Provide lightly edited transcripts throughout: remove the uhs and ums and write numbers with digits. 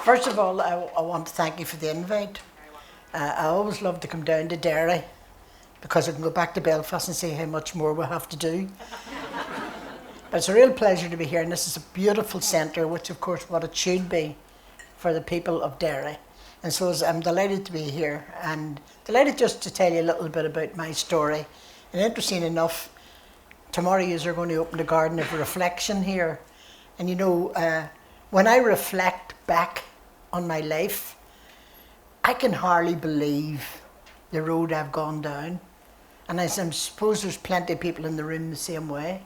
First of all, I want to thank you for the invite. I always love to come down to Derry because I can go back to Belfast and see how much more we have to do. But it's a real pleasure to be here, and this is a beautiful centre, which of course what it should be for the people of Derry. And so I'm delighted to be here, and delighted just to tell you a little bit about my story. And interesting enough, tomorrow you're going to open the Garden of Reflection here. And you know, when I reflect back on my life, I can hardly believe the road I've gone down. And I suppose there's plenty of people in the room the same way.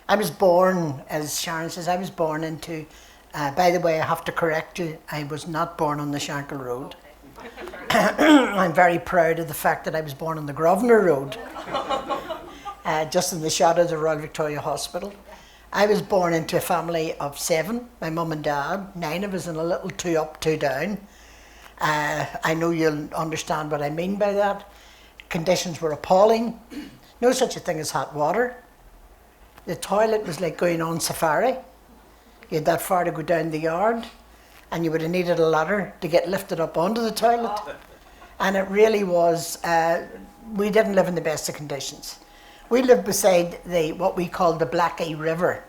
I was born, as Sharon says, I was born into, by the way, I have to correct you, I was not born on the Shankill Road. I'm very proud of the fact that I was born on the Grosvenor Road, just in the shadow of the Royal Victoria Hospital. I was born into a family of 7, my mum and dad, 9 of us in a little 2 up, 2 down. I know you'll understand what I mean by that. Conditions were appalling. No such a thing as hot water. The toilet was like going on safari. You had that far to go down the yard, and you would have needed a ladder to get lifted up onto the toilet. And it really was, we didn't live in the best of conditions. We lived beside what we called the Blackie River.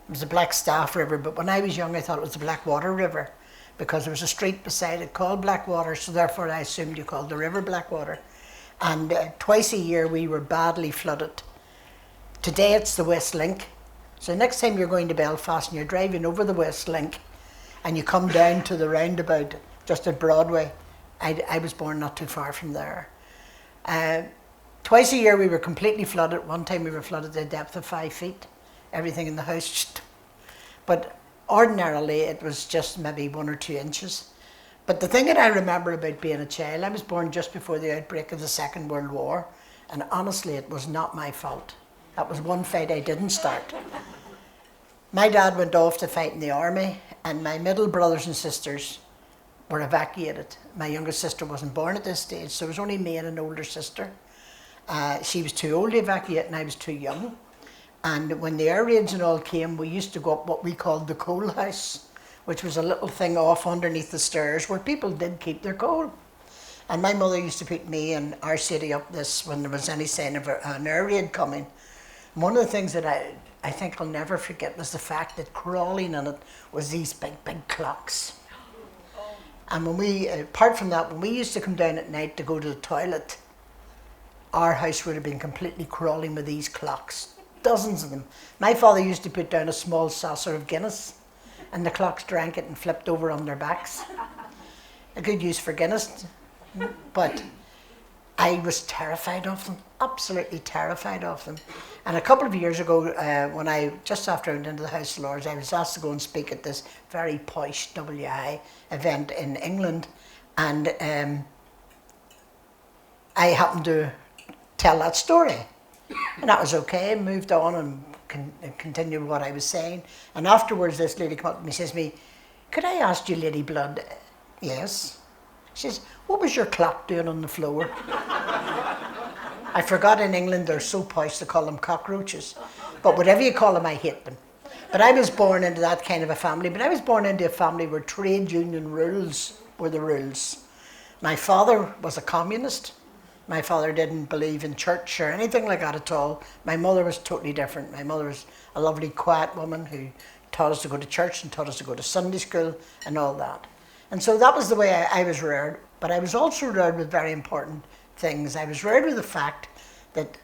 It was the Blackstaff River, but when I was young I thought it was the Blackwater River because there was a street beside it called Blackwater, so therefore I assumed you called the river Blackwater. And twice a year we were badly flooded. Today it's the West Link. So next time you're going to Belfast and you're driving over the West Link and you come down to the roundabout just at Broadway, I was born not too far from there. Twice a year we were completely flooded. One time we were flooded to a depth of 5 feet. Everything in the house. But ordinarily it was just maybe 1 or 2 inches. But the thing that I remember about being a child, I was born just before the outbreak of the Second World War, and honestly it was not my fault. That was one fight I didn't start. My dad went off to fight in the army, and my middle brothers and sisters were evacuated. My youngest sister wasn't born at this stage, so it was only me and an older sister. She was too old to evacuate and I was too young. And when the air raids and all came, we used to go up what we called the coal house, which was a little thing off underneath the stairs where people did keep their coal. And my mother used to put me and our city up this when there was any sign of an air raid coming. And one of the things that I think I'll never forget was the fact that crawling in it was these big clocks. And when we, apart from that, when we used to come down at night to go to the toilet, our house would have been completely crawling with these clocks, dozens of them. My father used to put down a small saucer of Guinness, and the clocks drank it and flipped over on their backs. A good use for Guinness, but I was terrified of them, absolutely terrified of them. And a couple of years ago, when just after I went into the House of Lords, I was asked to go and speak at this very posh WI event in England, and I happened to tell that story. And that was okay, moved on and continued what I was saying. And afterwards this lady came up to me and says to me, "Could I ask you, Lady Blood?" "Yes." She says, "What was your clock doing on the floor?" I forgot in England they're so posh they call them cockroaches. But whatever you call them, I hate them. But I was born into that kind of a family. But I was born into a family where trade union rules were the rules. My father was a communist. My father didn't believe in church or anything like that at all. My mother was totally different. My mother was a lovely, quiet woman who taught us to go to church and taught us to go to Sunday school and all that. And so that was the way I was reared. But I was also reared with very important things. I was reared with the fact that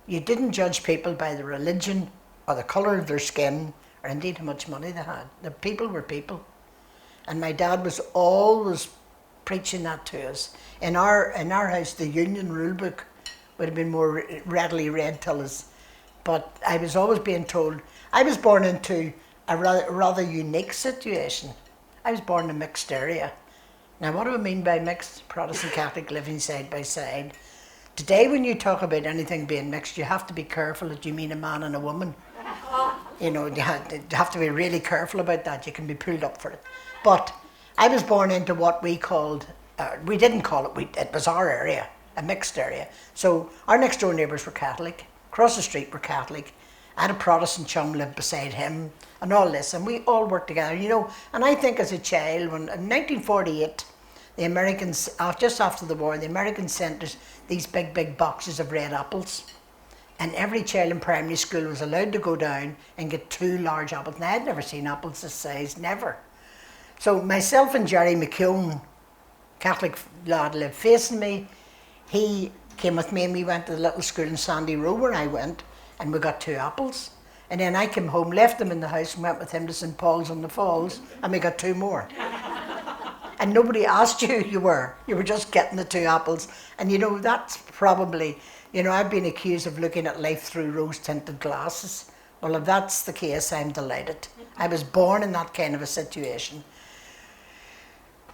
you didn't judge people by their religion or the colour of their skin or indeed how much money they had. The people were people. And my dad was always preaching that to us. In our house, the union rule book would have been more readily read to us. But I was always being told, I was born into a rather unique situation. I was born in a mixed area. Now what do I mean by mixed? Protestant Catholic living side by side. Today when you talk about anything being mixed, you have to be careful that you mean a man and a woman. You know, you have to be really careful about that. You can be pulled up for it. But I was born into what we called, we didn't call it, it was our area, a mixed area. So our next door neighbours were Catholic, across the street were Catholic, I had a Protestant chum live beside him and all this, and we all worked together, you know. And I think as a child, when in 1948, the Americans, just after the war, the Americans sent us these big boxes of red apples. And every child in primary school was allowed to go down and get 2 large apples. Now, I'd never seen apples this size, never. So myself and Jerry McKeown, Catholic lad, lived facing me. He came with me and we went to the little school in Sandy Row where I went, and we got 2 apples. And then I came home, left them in the house and went with him to St. Paul's on the Falls, and we got 2 more. And nobody asked you who you were. You were just getting the 2 apples. And you know, that's probably, you know, I've been accused of looking at life through rose-tinted glasses. Well, if that's the case, I'm delighted. I was born in that kind of a situation.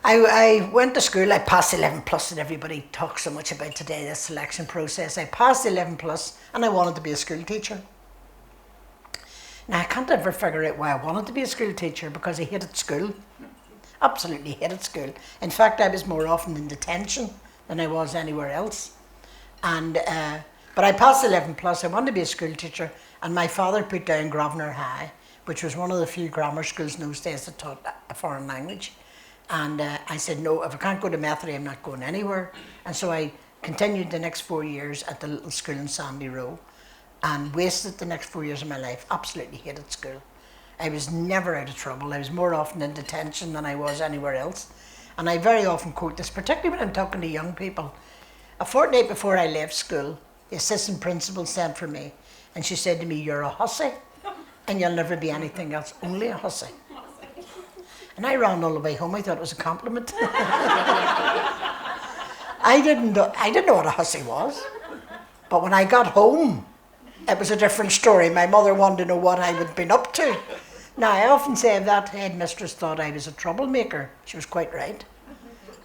I went to school, I passed 11 plus, and everybody talks so much about today, the selection process. I passed 11 plus and I wanted to be a school teacher. Now I can't ever figure out why I wanted to be a school teacher, because I hated school. Absolutely hated school. In fact, I was more often in detention than I was anywhere else. And but I passed 11 plus, I wanted to be a school teacher, and my father put down Grosvenor High, which was one of the few grammar schools in those days that taught a foreign language. And I said, no, if I can't go to Methody, I'm not going anywhere. And so I continued the next 4 years at the little school in Sandy Row and wasted the next 4 years of my life. Absolutely hated school. I was never out of trouble. I was more often in detention than I was anywhere else. And I very often quote this, particularly when I'm talking to young people. A fortnight before I left school, the assistant principal sent for me, and she said to me, you're a hussy and you'll never be anything else, only a hussy. And I ran all the way home. I thought it was a compliment. I didn't know what a hussy was. But when I got home, it was a different story. My mother wanted to know what I had been up to. Now, I often say if that headmistress thought I was a troublemaker, she was quite right.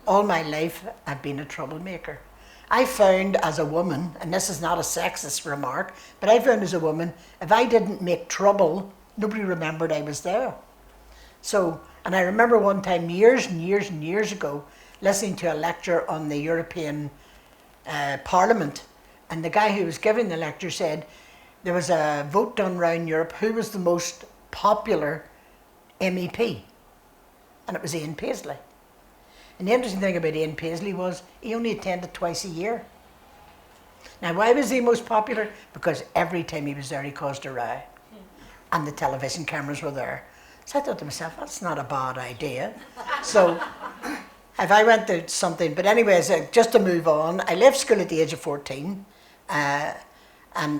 All my life, I've been a troublemaker. I found as a woman, and this is not a sexist remark, but I found as a woman, if I didn't make trouble, nobody remembered I was there. So, and I remember one time years and years ago listening to a lecture on the European Parliament, and the guy who was giving the lecture said there was a vote done around Europe who was the most popular MEP, and it was Ian Paisley. And the interesting thing about Ian Paisley was he only attended twice a year. Now, why was he most popular? Because every time he was there he caused a row, and the television cameras were there. So I thought to myself, that's not a bad idea. So if I went to something, but anyways, just to move on, I left school at the age of 14 and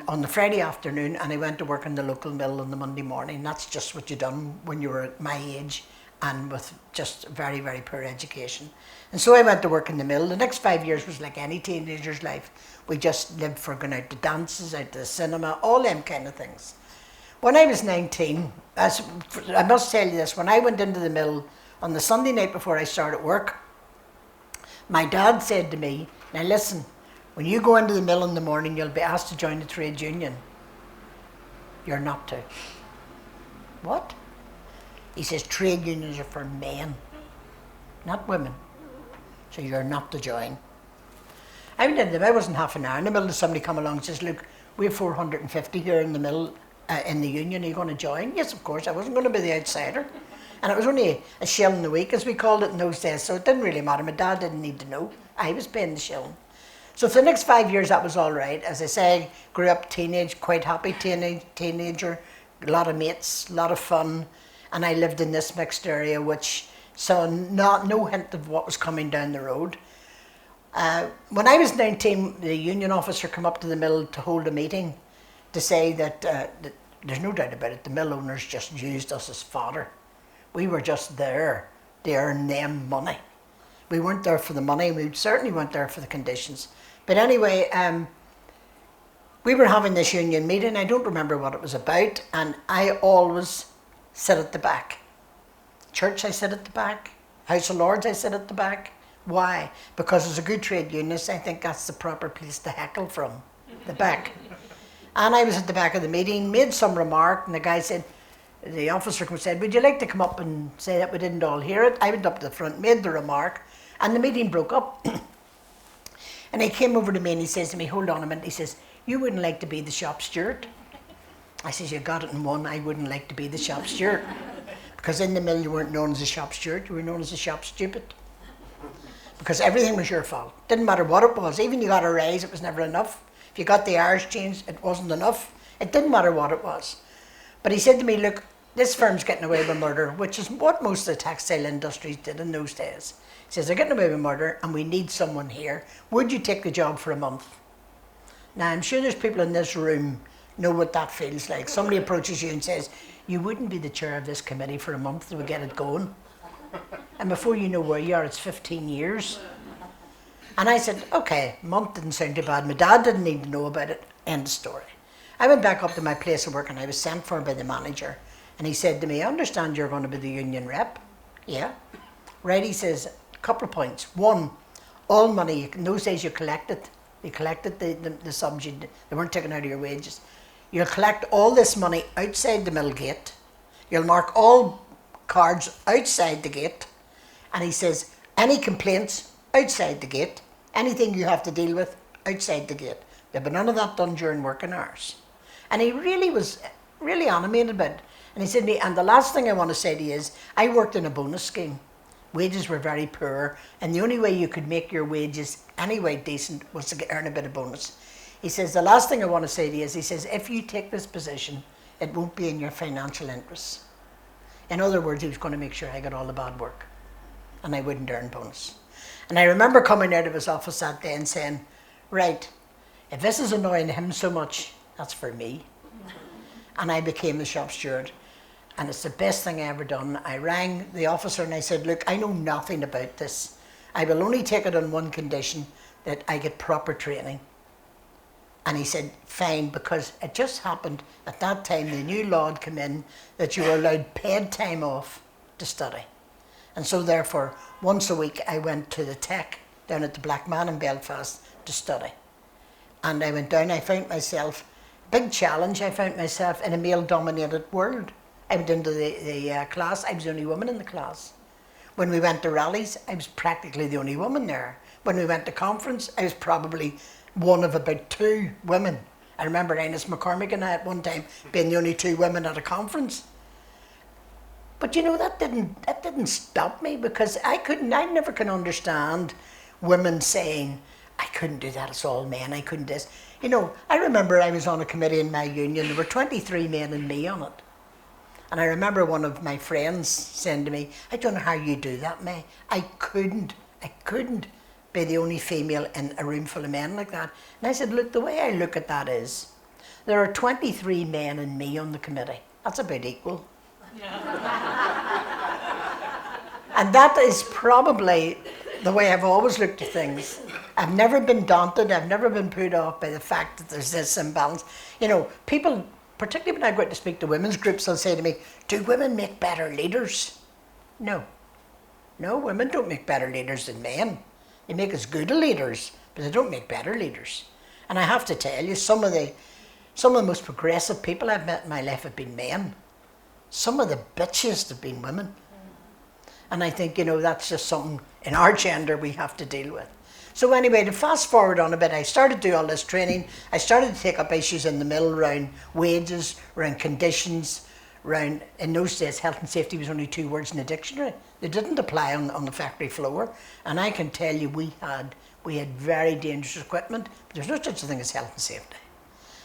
on the Friday afternoon, and I went to work in the local mill on the Monday morning. That's just what you done when you were at my age and with just very, very poor education. And so I went to work in the mill. The next 5 years was like any teenager's life. We just lived for going out to dances, out to the cinema, all them kind of things. When I was 19, I must tell you this, when I went into the mill on the Sunday night before I started work, my dad said to me, now listen, when you go into the mill in the morning, you'll be asked to join the trade union. You're not to. What? He says trade unions are for men, not women. So you're not to join. I went into them, I wasn't half an hour in the middle, and somebody come along and says, look, we have 450 here in the mill, in the union, are you going to join? Yes, of course, I wasn't going to be the outsider. And it was only a shilling a week, as we called it in those days, so it didn't really matter. My dad didn't need to know. I was paying the shilling. So for the next 5 years, that was all right. As I say, grew up quite happy teenager, a lot of mates, a lot of fun, and I lived in this mixed area, which saw no hint of what was coming down the road. When I was 19, the union officer came up to the mill to hold a meeting to say that there's no doubt about it, the mill owners just used us as fodder. We were just there to earn them money. We weren't there for the money, we certainly weren't there for the conditions. But anyway, we were having this union meeting, I don't remember what it was about, and I always sit at the back. Church, I sit at the back. House of Lords, I sit at the back. Why? Because as a good trade unionist, I think that's the proper place to heckle from, the back. And I was at the back of the meeting, made some remark, and the guy said, the officer said, would you like to come up and say that we didn't all hear it? I went up to the front, made the remark, and the meeting broke up. And he came over to me and he says to me, hold on a minute, he says, you wouldn't like to be the shop steward? I says, you got it in one. I wouldn't like to be the shop steward. Because in the mill you weren't known as a shop steward, you were known as a shop stupid. Because everything was your fault. Didn't matter what it was. Even you got a raise, it was never enough. If you got the hours changed, it wasn't enough. It didn't matter what it was. But he said to me, look, this firm's getting away with murder, which is what most of the textile industries did in those days. He says, they're getting away with murder and we need someone here. Would you take the job for a month? Now, I'm sure there's people in this room know what that feels like. Somebody approaches you and says, you wouldn't be the chair of this committee for a month to get it going. And before you know where you are, it's 15 years. And I said, okay, a month didn't sound too bad. My dad didn't need to know about it. End of story. I went back up to my place of work and I was sent for by the manager. And he said to me, I understand you're going to be the union rep. Yeah. Right, he says, a couple of points. One, all money, in those days you collected the sums, they weren't taken out of your wages. You'll collect all this money outside the mill gate. You'll mark all cards outside the gate. And he says, any complaints outside the gate, anything you have to deal with outside the gate. There'll be none of that done during working hours. And he really was really animated about it. And he said to me, and the last thing I want to say to you is, I worked in a bonus scheme. Wages were very poor, and the only way you could make your wages anyway decent was to earn a bit of bonus. He says, the last thing I want to say to you is, he says, if you take this position, it won't be in your financial interests. In other words, he was going to make sure I got all the bad work, and I wouldn't earn bonus. And I remember coming out of his office that day and saying, right, if this is annoying him so much, that's for me. And I became the shop steward. And it's the best thing I ever done. I rang the officer and I said, look, I know nothing about this. I will only take it on one condition, that I get proper training. And he said, fine, because it just happened at that time the new law had come in that you were allowed paid time off to study. And so therefore, once a week I went to the tech down at the Black Man in Belfast to study. And I went down, I found myself, big challenge, I found myself in a male-dominated world. I went into the class, I was the only woman in the class. When we went to rallies, I was practically the only woman there. When we went to conference, I was probably one of about 2 women. I remember Ines McCormick and I at one time being the only 2 women at a conference. But you know, that didn't stop me, because I never can understand women saying, I couldn't do that, it's all men, I couldn't do this. You know, I remember I was on a committee in my union, there were 23 men and me on it. And I remember one of my friends saying to me, I don't know how you do that, May. I couldn't be the only female in a room full of men like that. And I said, look, the way I look at that is, there are 23 men and me on the committee. That's about equal. And that is probably the way I've always looked at things. I've never been daunted, I've never been put off by the fact that there's this imbalance. You know, people, particularly when I go out to speak to women's groups, they'll say to me, do women make better leaders? No. No, women don't make better leaders than men. They make as good leaders, but they don't make better leaders. And I have to tell you, some of the most progressive people I've met in my life have been men. Some of the bitchiest have been women. And I think, you know, that's just something in our gender we have to deal with. So anyway, to fast forward on a bit, I started to do all this training. I started to take up issues in the mill around wages, around conditions, around, in those days, health and safety was only 2 words in the dictionary. They didn't apply on the factory floor. And I can tell you we had very dangerous equipment, but there's no such a thing as health and safety.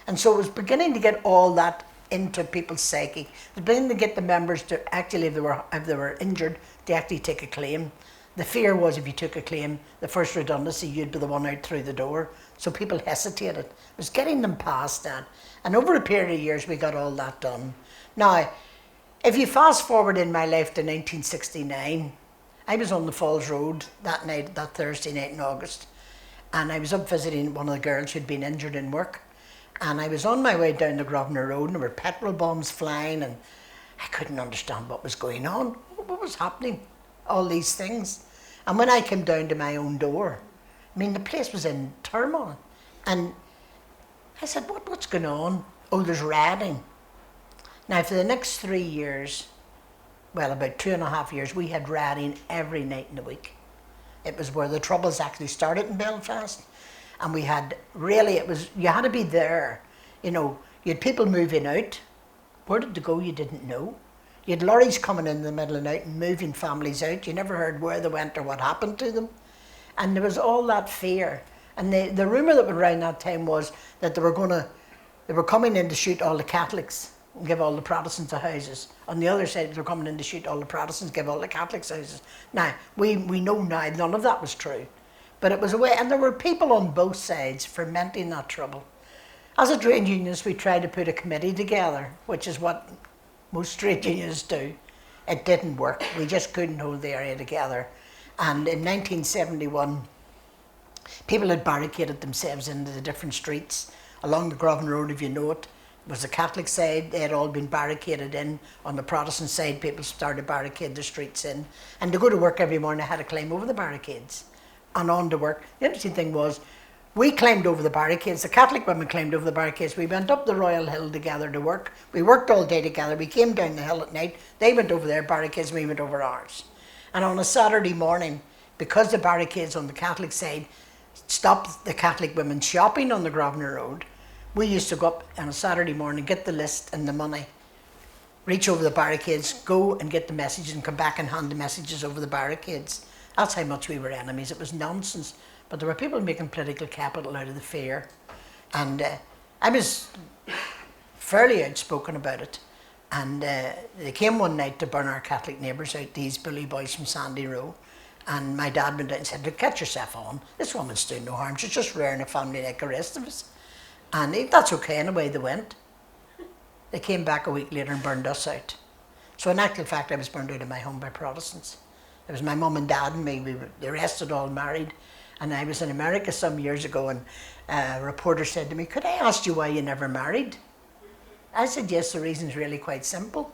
And so it was beginning to get all that into people's psyche. It was beginning to get the members to actually, if they were injured, to actually take a claim. The fear was if you took a claim, the first redundancy, you'd be the one out through the door. So people hesitated. It was getting them past that. And over a period of years, we got all that done. Now, if you fast forward in my life to 1969, I was on the Falls Road that night, that Thursday night in August. And I was up visiting one of the girls who'd been injured in work. And I was on my way down the Grosvenor Road and there were petrol bombs flying and I couldn't understand what was going on. What was happening? All these things. And when I came down to my own door, I mean, the place was in turmoil. And I said, what's going on? Oh, there's rioting. Now, for the next 3 years, well, about 2.5 years, we had rioting every night in the week. It was where the troubles actually started in Belfast. And we had, really, you had to be there. You know, You had people moving out. Where did they go? You didn't know. You had lorries coming in the middle of the night and moving families out. You never heard where they went or what happened to them. And there was all that fear. And the rumour that went around that time was that they were coming in to shoot all the Catholics and give all the Protestants the houses. On the other side, they were coming in to shoot all the Protestants, give all the Catholics houses. Now, we know now none of that was true. But it was a way, and there were people on both sides fermenting that trouble. As a trade unionist, we tried to put a committee together, which is what most trade unions do. It didn't work. We just couldn't hold the area together. And in 1971, people had barricaded themselves into the different streets. Along the Groven Road, if you know it, was the Catholic side. They had all been barricaded in. On the Protestant side, people started to barricade the streets in. And to go to work every morning, I had to climb over the barricades and on to work. The interesting thing was, we climbed over the barricades. The Catholic women climbed over the barricades. We went up the Royal Hill together to work. We worked all day together. We came down the hill at night. They went over their barricades, we went over ours. And on a Saturday morning, because the barricades on the Catholic side stopped the Catholic women shopping on the Grosvenor Road, we used to go up on a Saturday morning, get the list and the money, reach over the barricades, go and get the messages and come back and hand the messages over the barricades. That's how much we were enemies. It was nonsense. But there were people making political capital out of the fear. And I was fairly outspoken about it. And they came one night to burn our Catholic neighbours out, these bully boys from Sandy Row. And my dad went out and said, "Look, get yourself on. This woman's doing no harm. She's just rearing a family like the rest of us." And that's okay, and away they went. They came back a week later and burned us out. So in actual fact, I was burned out of my home by Protestants. It was my mum and dad and me. The rest had all married. And I was in America some years ago, and a reporter said to me, "Could I ask you why you never married?" I said, "Yes, the reason's really quite simple."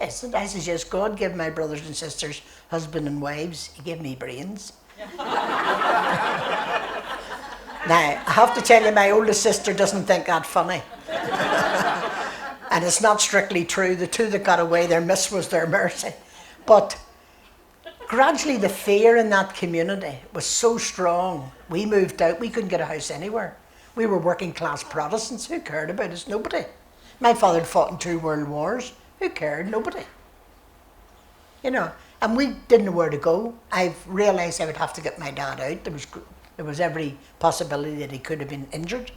I said, "Yes, God gave my brothers and sisters husband and wives. He gave me brains." Now, I have to tell you, my oldest sister doesn't think that funny. And it's not strictly true. The two that got away, their miss was their mercy. But gradually the fear in that community was so strong. We moved out. We couldn't get a house anywhere. We were working class Protestants. Who cared about us? Nobody. My father had fought in 2 world wars. Who cared? Nobody. You know, and we didn't know where to go. I've realised I would have to get my dad out. There was every possibility that he could have been injured.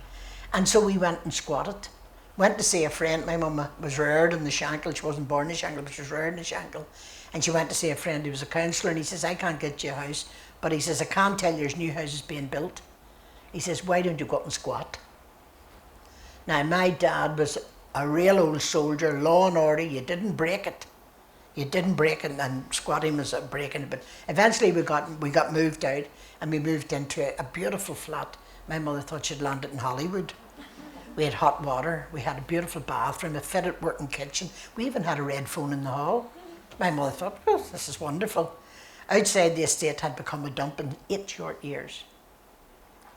And so we went and squatted. Went to see a friend. My mum was reared in the Shankill. She wasn't born in the Shankill, but she was reared in the Shankill. And she went to see a friend who was a councillor, and he says, "I can't get you a house, but he says, I can tell you there's new houses being built." He says, "Why don't you go up and squat?" Now, my dad was a real old soldier, law and order. You didn't break it. You didn't break it, and squatting was breaking it. But eventually we got moved out, and we moved into a beautiful flat. My mother thought she'd landed in Hollywood. We had hot water. We had a beautiful bathroom, a fitted working kitchen. We even had a red phone in the hall. My mother thought, "Oh, this is wonderful." Outside, the estate had become a dump in 8 short years.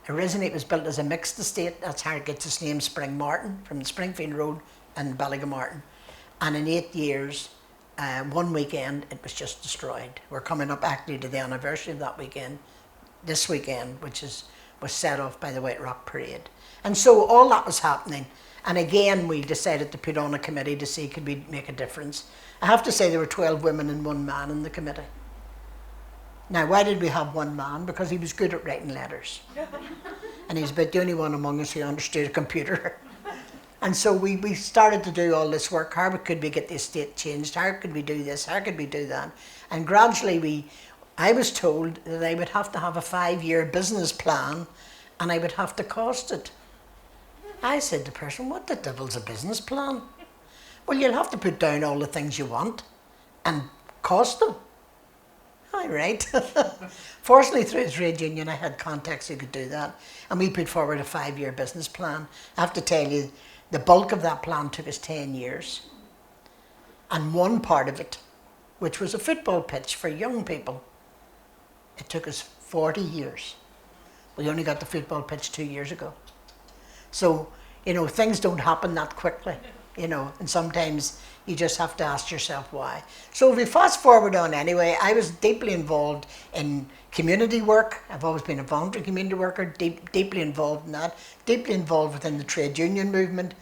Originally, it was built as a mixed estate. That's how it gets its name, Spring Martin, from the Springfield Road and Ballygamartin. And in 8 years, one weekend, it was just destroyed. We're coming up actually to the anniversary of that weekend, this weekend, which was set off by the White Rock Parade. And so all that was happening. And again, we decided to put on a committee to see could we make a difference. I have to say there were 12 women and 1 man in the committee. Now, why did we have 1 man? Because he was good at writing letters. And he was about the only one among us who understood a computer. And so we started to do all this work. How could we get the estate changed? How could we do this? How could we do that? And gradually I was told that I would have to have a 5-year business plan, and I would have to cost it. I said to the person, "What the devil's a business plan?" "Well, you'll have to put down all the things you want and cost them." All right. Fortunately, through the trade union, I had contacts who could do that. And we put forward a 5-year business plan. I have to tell you, the bulk of that plan took us 10 years. And one part of it, which was a football pitch for young people, it took us 40 years. We only got the football pitch 2 years ago. So, you know, things don't happen that quickly, you know, and sometimes you just have to ask yourself why. So if we fast forward on anyway, I was deeply involved in community work. I've always been a voluntary community worker, deeply involved in that, deeply involved within the trade union movement.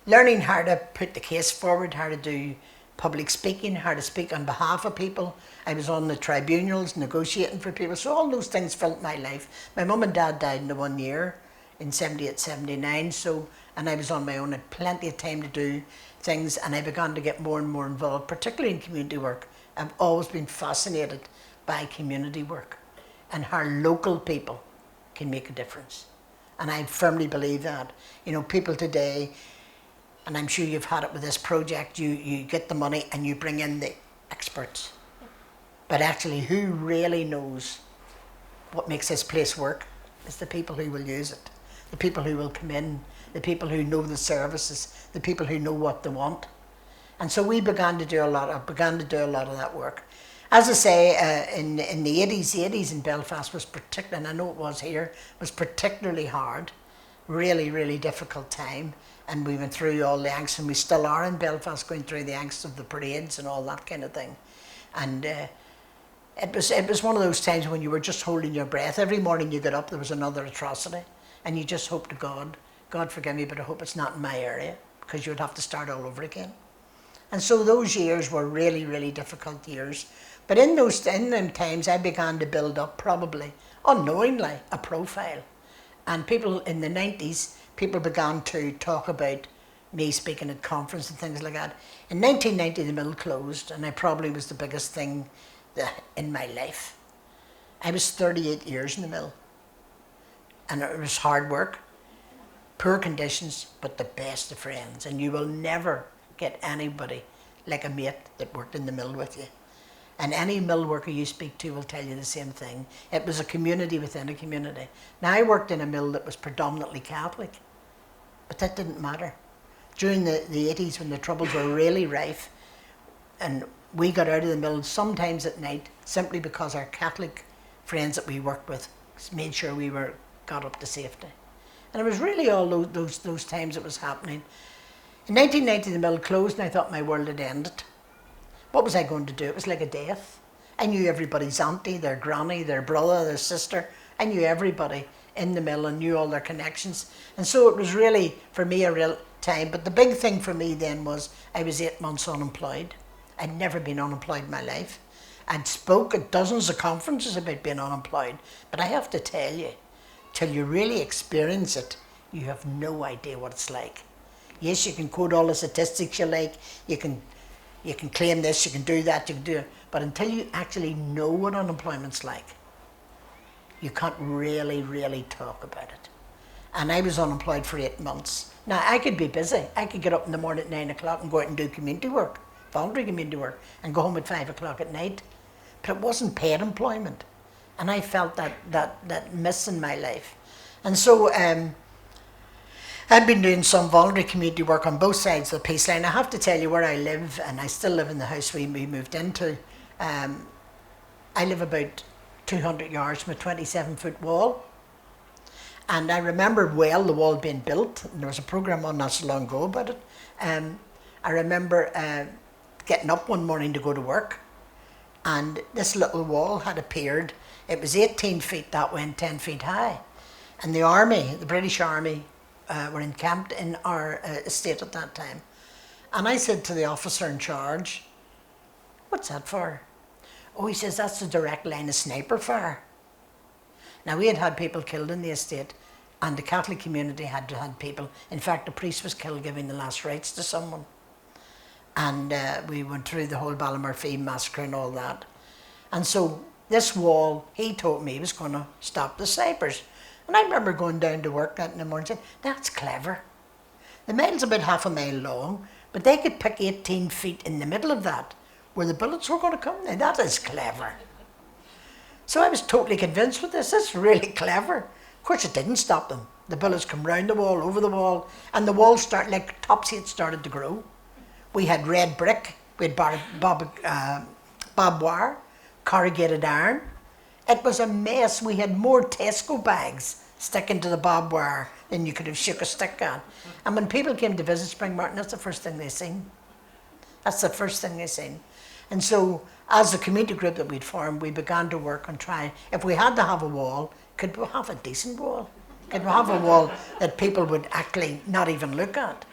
learning how to put the case forward, how to do public speaking, how to speak on behalf of people. I was on the tribunals negotiating for people. So all those things filled my life. My mum and dad died in the 1 year in 78, 79. So, and I was on my own, I had plenty of time to do things, and I began to get more and more involved, particularly in community work. I've always been fascinated by community work and how local people can make a difference. And I firmly believe that. You know, people today, and I'm sure you've had it with this project, you get the money and you bring in the experts. But actually, who really knows what makes this place work is the people who will use it, the people who will come in, the people who know the services, the people who know what they want. And so we began to do a lot of that work. As I say, in the 80s in Belfast was particularly, and I know it was here, was particularly hard, really, really difficult time. And we went through all the angst, and we still are in Belfast going through the angst of the parades and all that kind of thing. And it was one of those times when you were just holding your breath. Every morning you got up, there was another atrocity, and you just hope to God forgive me, but I hope it's not in my area, because you would have to start all over again. And so those years were really, really difficult years. But in them times, I began to build up, probably unknowingly, a profile. And people in the 90s, people began to talk about me speaking at conferences and things like that. In 1990, the mill closed, and I probably was the biggest thing in my life. I was 38 years in the mill, and it was hard work, poor conditions, but the best of friends. And you will never get anybody like a mate that worked in the mill with you. And any mill worker you speak to will tell you the same thing. It was a community within a community. Now, I worked in a mill that was predominantly Catholic, but that didn't matter. During the 80s, when the troubles were really rife, and we got out of the mill sometimes at night simply because our Catholic friends that we worked with made sure we got up to safety. And it was really all those times it was happening. In 1990, the mill closed, and I thought my world had ended. What was I going to do? It was like a death. I knew everybody's auntie, their granny, their brother, their sister. I knew everybody in the mill and knew all their connections. And so it was really, for me, a real time. But the big thing for me then was I was 8 months unemployed. I'd never been unemployed in my life. I'd spoke at dozens of conferences about being unemployed. But I have to tell you, till you really experience it, you have no idea what it's like. Yes, you can quote all the statistics you like, you can claim this, you can do that, you can do it. But until you actually know what unemployment's like, you can't really, really talk about it. And I was unemployed for 8 months. Now, I could be busy. I could get up in the morning at 9 o'clock and go out and do community work, voluntary community work, and go home at 5 o'clock at night. But it wasn't paid employment. And I felt that miss in my life. And so I've been doing some voluntary community work on both sides of the peace line. I have to tell you where I live, and I still live in the house we moved into. I live about 200 yards from a 27-foot wall. And I remember well the wall being built. And there was a programme on not so long ago about it. I remember getting up one morning to go to work, and this little wall had appeared. It was 18 feet that way and 10 feet high. And the army, the British Army, were encamped in our estate at that time. And I said to the officer in charge, "What's that for?" "Oh," he says, "that's the direct line of sniper fire." Now, we had had people killed in the estate, and the Catholic community had had people. In fact, a priest was killed giving the last rites to someone. And we went through the whole Ballymurphy massacre and all that. And so this wall, he told me, was going to stop the snipers. And I remember going down to work that in the morning and saying, "That's clever. The mill's about half a mile long, but they could pick 18 feet in the middle of that where the bullets were going to come. Now, that is clever." So I was totally convinced with this. This is really clever. Of course, it didn't stop them. The bullets come round the wall, over the wall, and the wall started, like topsy, it started to grow. We had red brick, we had barbed wire, corrugated iron. It was a mess. We had more Tesco bags sticking to the barbed wire than you could have shook a stick at. And when people came to visit Springmartin, that's the first thing they seen. That's the first thing they seen. And so, as a community group that we'd formed, we began to work on trying, if we had to have a wall, could we have a decent wall? Could we have a wall that people would actually not even look at?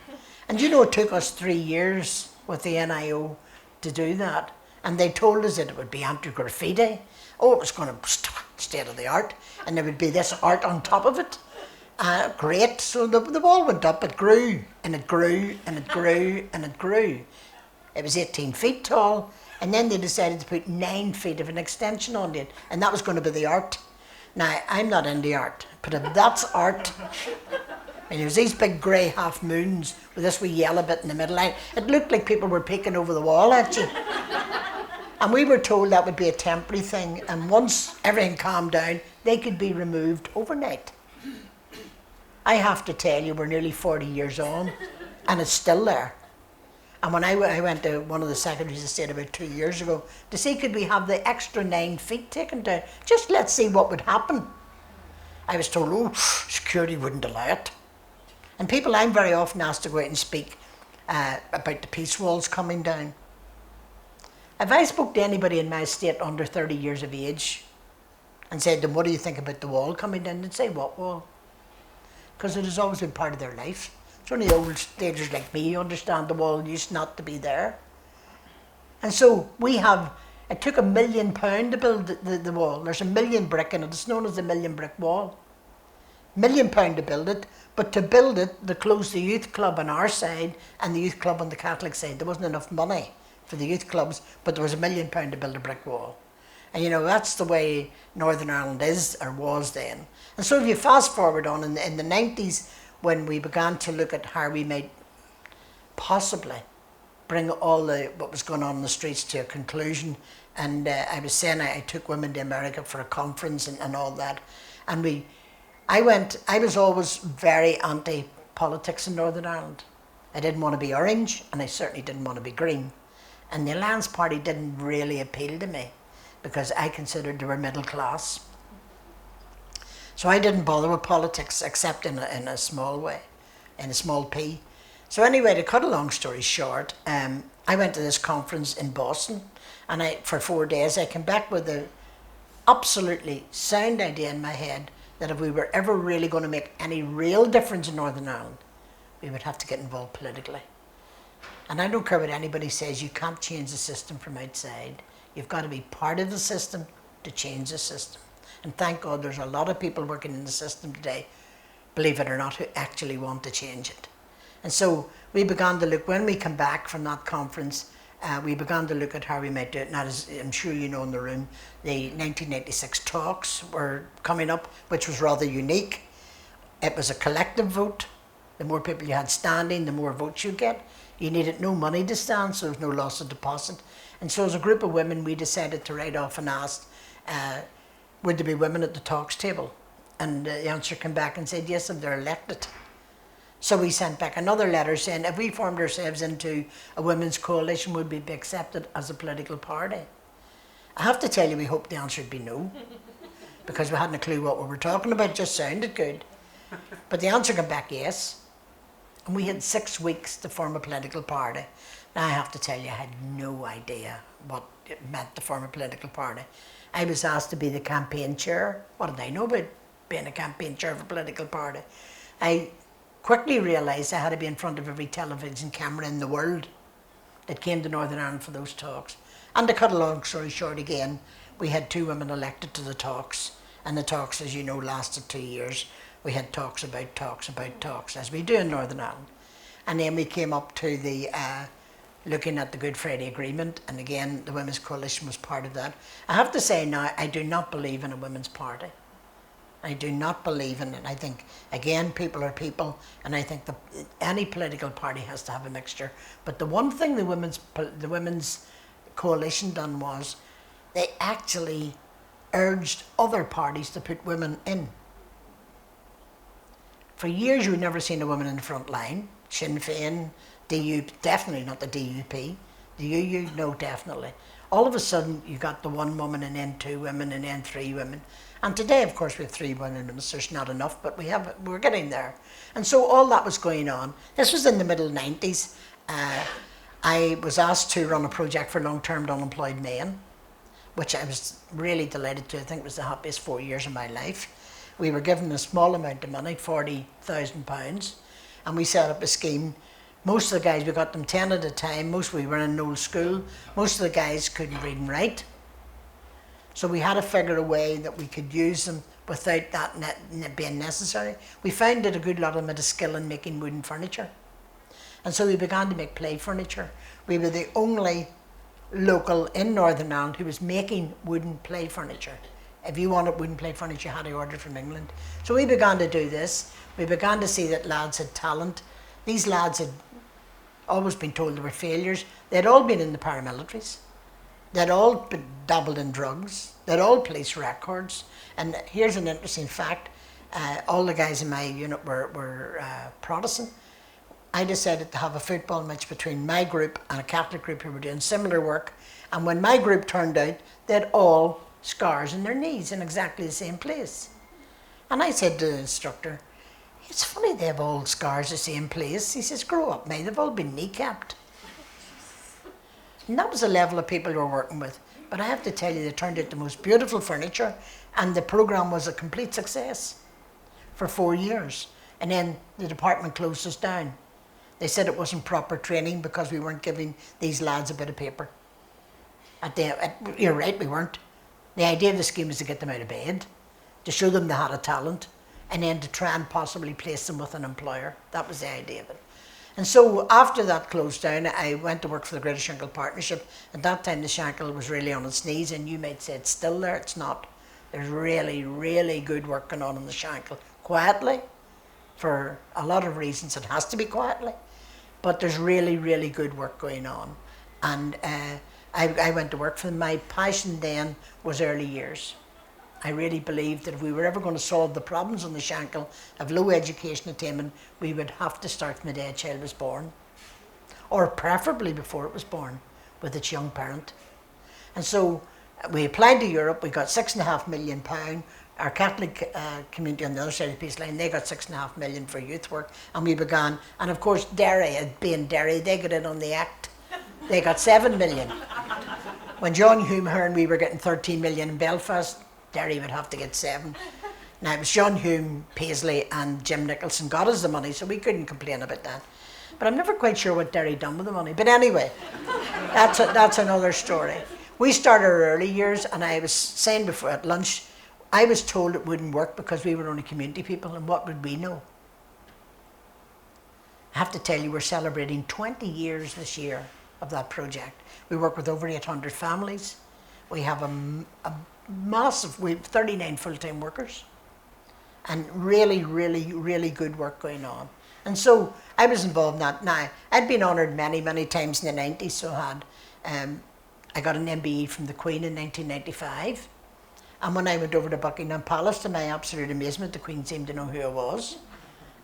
And you know, it took us 3 years with the NIO to do that. And they told us that it would be anti-graffiti. Oh, it was going to state of the art. And there would be this art on top of it. Great. So the wall went up, it grew, and it grew, and it grew, and it grew. It was 18 feet tall. And then they decided to put 9 feet of an extension on it. And that was going to be the art. Now, I'm not into art, but if that's art, and there was these big grey half moons with this wee yellow bit in the middle. It looked like people were peeking over the wall at you. And we were told that would be a temporary thing, and once everything calmed down, they could be removed overnight. I have to tell you, we're nearly 40 years on, and it's still there. And when I went to one of the secretaries of state about 2 years ago to see could we have the extra 9 feet taken down, just let's see what would happen. I was told, oh, security wouldn't allow it. And people, I'm very often asked to go out and speak about the peace walls coming down. If I spoke to anybody in my state under 30 years of age and said to them, what do you think about the wall coming down? They'd say, what wall? Because it has always been part of their life. It's only old stagers like me who understand the wall used not to be there. And so it took £1 million to build the wall. There's 1 million brick in it. It's known as the 1 million brick wall. £1 million to build it, but to build it, they closed the youth club on our side and the youth club on the Catholic side. There wasn't enough money for the youth clubs, but there was £1 million to build a brick wall. And you know, that's the way Northern Ireland is, or was then. And so if you fast forward on in the 90s, when we began to look at how we might possibly bring all what was going on in the streets to a conclusion. And I was saying I took women to America for a conference and all that. And I was always very anti-politics in Northern Ireland. I didn't want to be orange, and I certainly didn't want to be green. And the Alliance Party didn't really appeal to me because I considered they were middle class. So I didn't bother with politics except in a small way, in a small P. So anyway, to cut a long story short, I went to this conference in Boston, and for 4 days I came back with an absolutely sound idea in my head that if we were ever really going to make any real difference in Northern Ireland, we would have to get involved politically. And I don't care what anybody says, you can't change the system from outside. You've got to be part of the system to change the system. And thank God there's a lot of people working in the system today, believe it or not, who actually want to change it. And so we began to look, when we come back from that conference, we began to look at how we might do it. Now, as I'm sure you know in the room, the 1986 talks were coming up, which was rather unique. It was a collective vote. The more people you had standing, the more votes you get. You needed no money to stand, so there was no loss of deposit. And so as a group of women, we decided to write off and ask, would there be women at the talks table? And the answer came back and said, yes, if they're elected. So we sent back another letter saying, if we formed ourselves into a women's coalition, would we be accepted as a political party? I have to tell you, we hoped the answer would be no, because we hadn't a clue what we were talking about, it just sounded good. But the answer came back yes. And we had 6 weeks to form a political party. Now I have to tell you, I had no idea what it meant to form a political party. I was asked to be the campaign chair. What did I know about being a campaign chair of a political party? I quickly realised I had to be in front of every television camera in the world that came to Northern Ireland for those talks. And to cut a long story short again, we had 2 women elected to the talks. And the talks, as you know, lasted 2 years. We had talks about talks, as we do in Northern Ireland. And then we came up to the looking at the Good Friday Agreement, and again the Women's Coalition was part of that. I have to say now, I do not believe in a women's party. I do not believe in it. I think, again, people are people, and I think any political party has to have a mixture. But the one thing the Women's Coalition done was they actually urged other parties to put women in. For years you've never seen a woman in the front line. Sinn Féin, DUP, definitely not the DUP. The UU, no, definitely. All of a sudden you got the 1 woman and then 2 women and then 3 women. And today, of course, we have 3 women ministers, not enough, but we're getting there. And so all that was going on. This was in the middle 90s. I was asked to run a project for long-term unemployed men, which I was really delighted to. I think it was the happiest 4 years of my life. We were given a small amount of money, £40,000, and we set up a scheme. Most of the guys, we got them 10 at a time. We were in an old school. Most of the guys couldn't read and write. So we had to figure a way that we could use them without that being necessary. We found that a good lot of them had a skill in making wooden furniture. And so we began to make play furniture. We were the only local in Northern Ireland who was making wooden play furniture. If you wanted wooden play furniture, you had to order it from England. So we began to do this. We began to see that lads had talent. These lads had always been told they were failures. They'd all been in the paramilitaries. They'd all been dabbled in drugs. They'd all police records. And here's an interesting fact. All the guys in my unit were Protestant. I decided to have a football match between my group and a Catholic group who were doing similar work. And when my group turned out, they'd all scars in their knees in exactly the same place. And I said to the instructor, it's funny they have all scars the same place. He says, grow up, mate, they've all been kneecapped. And that was the level of people we were working with. But I have to tell you, they turned out the most beautiful furniture, and the programme was a complete success for 4 years. And then the department closed us down. They said it wasn't proper training because we weren't giving these lads a bit of paper. You're right, we weren't. The idea of the scheme was to get them out of bed, to show them they had a talent, and then to try and possibly place them with an employer. That was the idea of it. And so after that closed down, I went to work for the Greater Shankill Partnership. At that time, the Shankill was really on its knees, and you might say it's still there. It's not. There's really, really good work going on in the Shankill. Quietly, for a lot of reasons, it has to be quietly. But there's really, really good work going on. And I went to work for them. My passion then was early years. I really believed that if we were ever going to solve the problems in the Shankill of low education attainment, we would have to start from the day a child was born, or preferably before it was born, with its young parent. And so we applied to Europe. We got £6.5 million. Our Catholic community on the other side of the peace line, they got £6.5 million for youth work, and we began. And of course, Derry, being Derry, they got in on the act. They got £7 million. When John Hume Hearn, we were getting £13 million in Belfast, Derry would have to get 7. Now it was John Hume, Paisley and Jim Nicholson got us the money, so we couldn't complain about that. But I'm never quite sure what Derry done with the money. But anyway, that's another story. We started our early years, and I was saying before at lunch, I was told it wouldn't work because we were only community people, and what would we know? I have to tell you, we're celebrating 20 years this year of that project. We work with over 800 families. We have a massive, we have 39 full-time workers, and really, really, really good work going on. And so I was involved in that. Now, I'd been honoured many, many times in the 90s, so I got an MBE from the Queen in 1995. And when I went over to Buckingham Palace, to my absolute amazement, the Queen seemed to know who I was.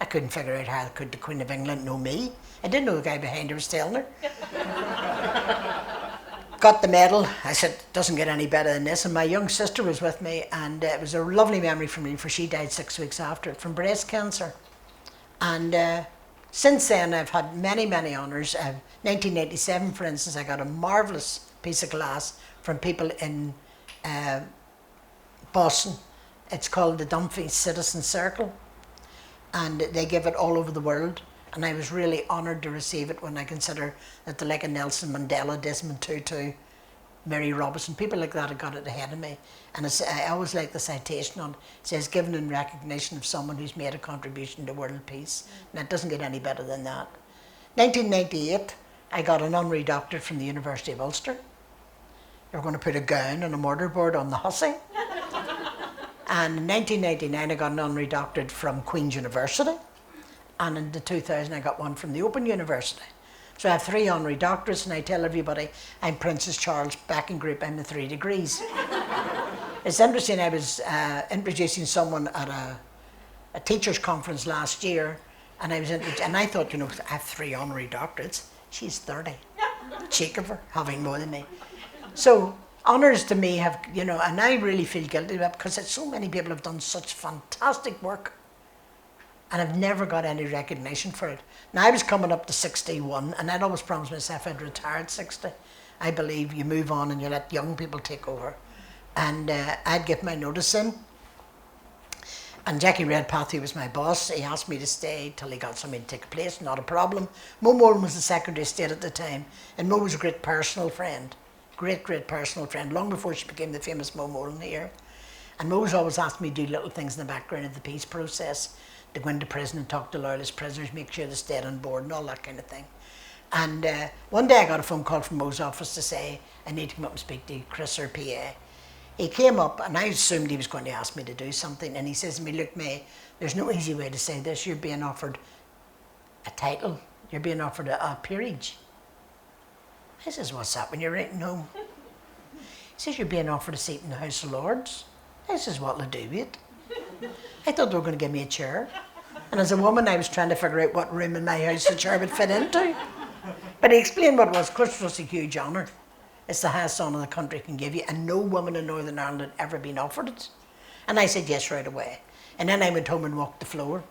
I couldn't figure out how could the Queen of England know me. I didn't know the guy behind her was telling her. Got the medal. I said, doesn't get any better than this. And my young sister was with me, and it was a lovely memory for me, for she died 6 weeks after it from breast cancer. And since then, I've had many, many honours. 1987, for instance, I got a marvellous piece of glass from people in Boston. It's called the Dumfries Citizen Circle, and they give it all over the world. And I was really honoured to receive it when I consider that the like of Nelson Mandela, Desmond Tutu, Mary Robinson, people like that have got it ahead of me. And I always like the citation on it. It says, given in recognition of someone who's made a contribution to world peace. And it doesn't get any better than that. 1998, I got an honorary doctorate from the University of Ulster. They were going to put a gown and a mortarboard on the hussy. And in 1999, I got an honorary doctorate from Queen's University. And in 2000, I got one from the Open University. So I have 3 honorary doctorates, and I tell everybody I'm Princess Charles Backing Group, I'm the 3 degrees. It's interesting, I was introducing someone at a teachers' conference last year, and I thought, you know, I have 3 honorary doctorates. She's 30. Cheek of her, having more than me. So honours to me have, you know, and I really feel guilty about it because so many people have done such fantastic work, and I've never got any recognition for it. Now, I was coming up to 61, and I'd always promised myself I'd retire at 60. I believe you move on and you let young people take over. And I'd give my notice in. And Jackie Redpath, who was my boss, he asked me to stay till he got somebody to take a place, not a problem. Mo Molan was the Secretary of State at the time, and Mo was a great personal friend. Great personal friend, long before she became the famous Mo Molan here. And Mo's always asked me to do little things in the background of the peace process, to go into prison and talk to loyalist prisoners, make sure they stayed on board and all that kind of thing. And one day I got a phone call from Mo's office to say, I need to come up and speak to Chris, her PA. He came up and I assumed he was going to ask me to do something, and he says to me, look, May, there's no easy way to say this. You're being offered a title. You're being offered a peerage. I says, what's that when you're writing home? He says, you're being offered a seat in the House of Lords. I says, what'll I do with it? I thought they were going to give me a chair. And as a woman, I was trying to figure out what room in my house the chair would fit into. But he explained what it was. Chris was a huge honour. It's the highest honour the country can give you, and no woman in Northern Ireland had ever been offered it. And I said yes right away. And then I went home and walked the floor.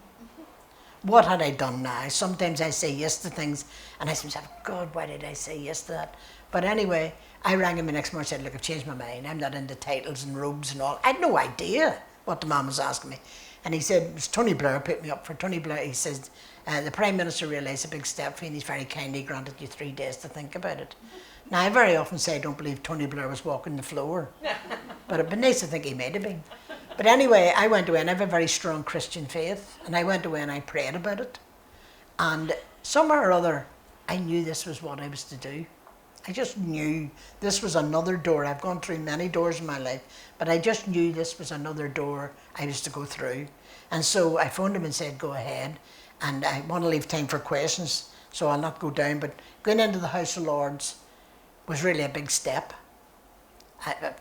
What had I done now? Sometimes I say yes to things, and I say to myself, God, why did I say yes to that? But anyway, I rang him the next morning and said, look, I've changed my mind. I'm not into titles and robes and all. I had no idea what the man was asking me. And he said, it was Tony Blair put me up for. Tony Blair, he says, the Prime Minister realised a big step for you, and he's very kindly granted you 3 days to think about it. Now, I very often say I don't believe Tony Blair was walking the floor, but it'd be nice to think he might have been. But anyway, I went away, and I have a very strong Christian faith, and I went away and I prayed about it. And somehow or other, I knew this was what I was to do. I just knew this was another door. I've gone through many doors in my life, but I just knew this was another door I was to go through. And so I phoned him and said, go ahead. And I want to leave time for questions, so I'll not go down. But going into the House of Lords was really a big step.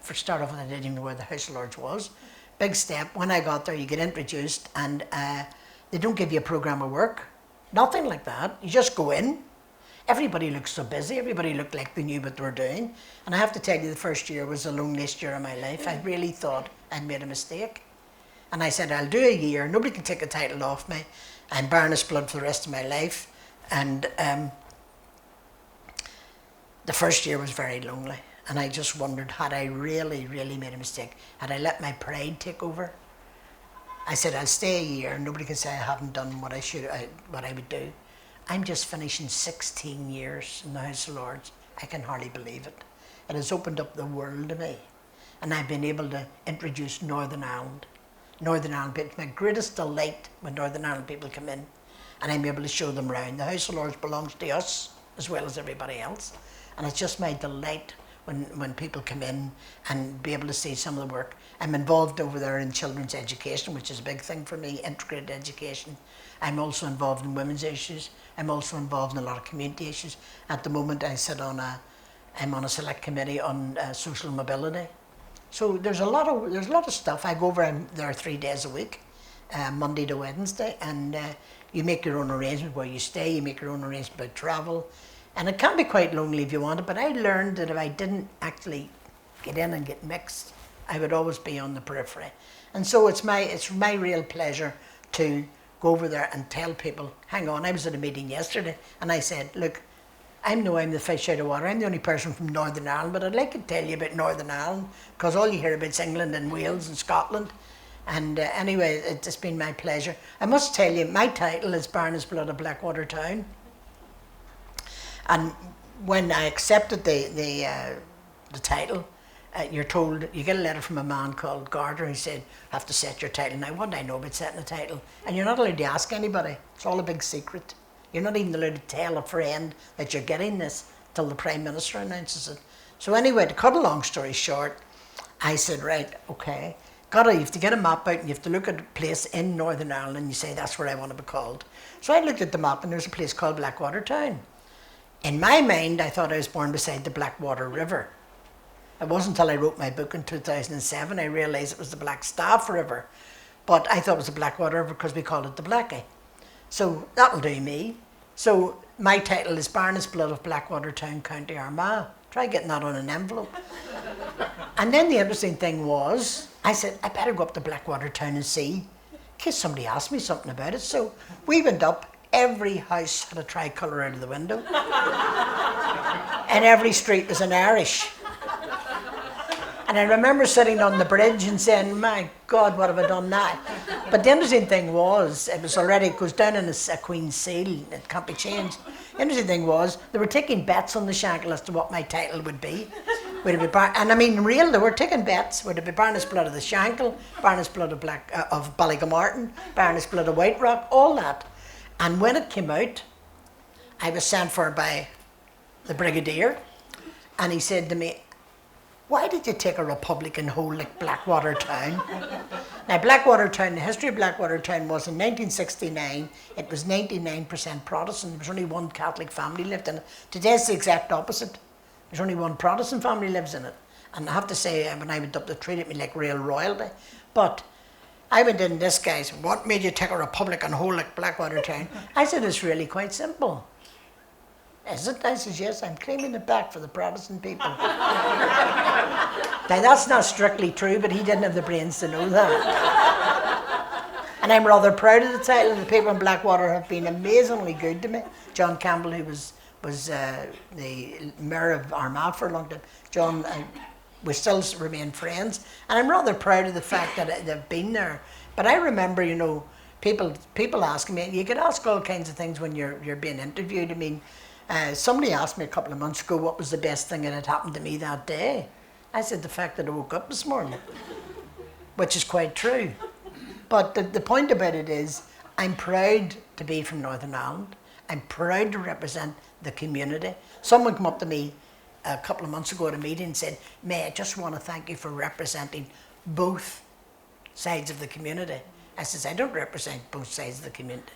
For start off with, I didn't even know where the House of Lords was. Big step. When I got there, you get introduced, and they don't give you a programme of work. Nothing like that. You just go in. Everybody looked so busy. Everybody looked like they knew what they were doing. And I have to tell you, the first year was the loneliest year of my life. I really thought I'd made a mistake. And I said, I'll do a year. Nobody can take a title off me. I'm Baroness Blood for the rest of my life. And the first year was very lonely. And I just wondered, had I really made a mistake? Had I let my pride take over? I said, I'll stay a year. Nobody can say I haven't done what I would do. I'm just finishing 16 years in the House of Lords. I can hardly believe it. It has opened up the world to me. And I've been able to introduce Northern Ireland. Northern Ireland, it's my greatest delight when Northern Ireland people come in and I'm able to show them around. The House of Lords belongs to us as well as everybody else. And it's just my delight when people come in and be able to see some of the work. I'm involved over there in children's education, which is a big thing for me, integrated education. I'm also involved in women's issues. I'm also involved in a lot of community issues. At the moment, I'm on a select committee on social mobility. So there's a lot of stuff. I go over, I'm there 3 days a week, Monday to Wednesday, and you make your own arrangement where you stay, you make your own arrangement about travel. And it can be quite lonely if you want it, but I learned that if I didn't actually get in and get mixed, I would always be on the periphery. And so it's my real pleasure to go over there and tell people, hang on, I was at a meeting yesterday and I said, look, I'm the fish out of water. I'm the only person from Northern Ireland, but I'd like to tell you about Northern Ireland because all you hear about is England and Wales and Scotland. And anyway, it's been my pleasure. I must tell you, my title is Baroness Blood of Blackwater Town. And when I accepted the title, you're told, you get a letter from a man called Gardner who said, have to set your title. Now, what do I know about setting a title? And you're not allowed to ask anybody. It's all a big secret. You're not even allowed to tell a friend that you're getting this till the Prime Minister announces it. So anyway, to cut a long story short, I said, right, okay, you have to get a map out and you have to look at a place in Northern Ireland and you say, that's where I want to be called. So I looked at the map and there's a place called Blackwater Town. In my mind, I thought I was born beside the Blackwater River. It wasn't until I wrote my book in 2007 I realised it was the Blackstaff River. But I thought it was the Blackwater River because we called it the Blackie. So that'll do me. So my title is Baroness Blood of Blackwater Town, County Armagh. Try getting that on an envelope. And then the interesting thing was, I said, I better go up to Blackwater Town and see, in case somebody asked me something about it. So we went up. Every house had a tricolour out of the window. And every street was an Irish. And I remember sitting on the bridge and saying, my God, what have I done now? But the interesting thing was, it was already, it goes down in a Queen's seal, it can't be changed. The interesting thing was, they were taking bets on the Shankill as to what my title would be. Would it be and I mean, real, they were taking bets. Would it be Baroness Blood of the Shankill, Baroness Blood of Ballygamartin, Baroness Blood of White Rock, all that. And when it came out, I was sent for by the Brigadier, and he said to me, why did you take a Republican hole like Blackwater Town? Now, Blackwater Town, the history of Blackwater Town was in 1969, it was 99% Protestant. There was only one Catholic family lived in it. Today it's the exact opposite. There's only one Protestant family lives in it. And I have to say, when I went up, they treated me like real royalty. But I went in, this guy said, what made you take a Republican hole like Blackwater Town? I said, it's really quite simple. Is it? I said, yes, I'm claiming it back for the Protestant people. Now, that's not strictly true, but he didn't have the brains to know that. And I'm rather proud of the title. The people in Blackwater have been amazingly good to me. John Campbell, who was the mayor of Armagh for a long time, John, we still remain friends. And I'm rather proud of the fact that they've been there. But I remember, you know, people asking me, you could ask all kinds of things when you're being interviewed. I mean, somebody asked me a couple of months ago what was the best thing that had happened to me that day. I said the fact that I woke up this morning, which is quite true. But the point about it is, I'm proud to be from Northern Ireland. I'm proud to represent the community. Someone came up to me a couple of months ago at a meeting and said, May, I just want to thank you for representing both sides of the community. I says, I don't represent both sides of the community.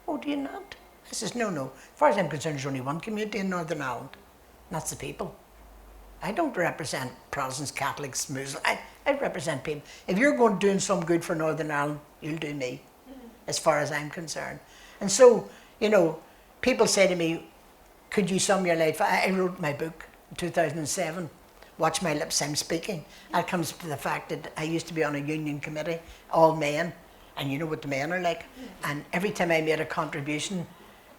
Oh, do you not? I says, no. As far as I'm concerned, there's only one community in Northern Ireland, and that's the people. I don't represent Protestants, Catholics, Muslims. I represent people. If you're going doing some good for Northern Ireland, you'll do me, as far as I'm concerned. And so, you know, people say to me, could you sum your life? I wrote my book in 2007, Watch My Lips, I'm Speaking. That comes to the fact that I used to be on a union committee, all men, and you know what the men are like. And every time I made a contribution,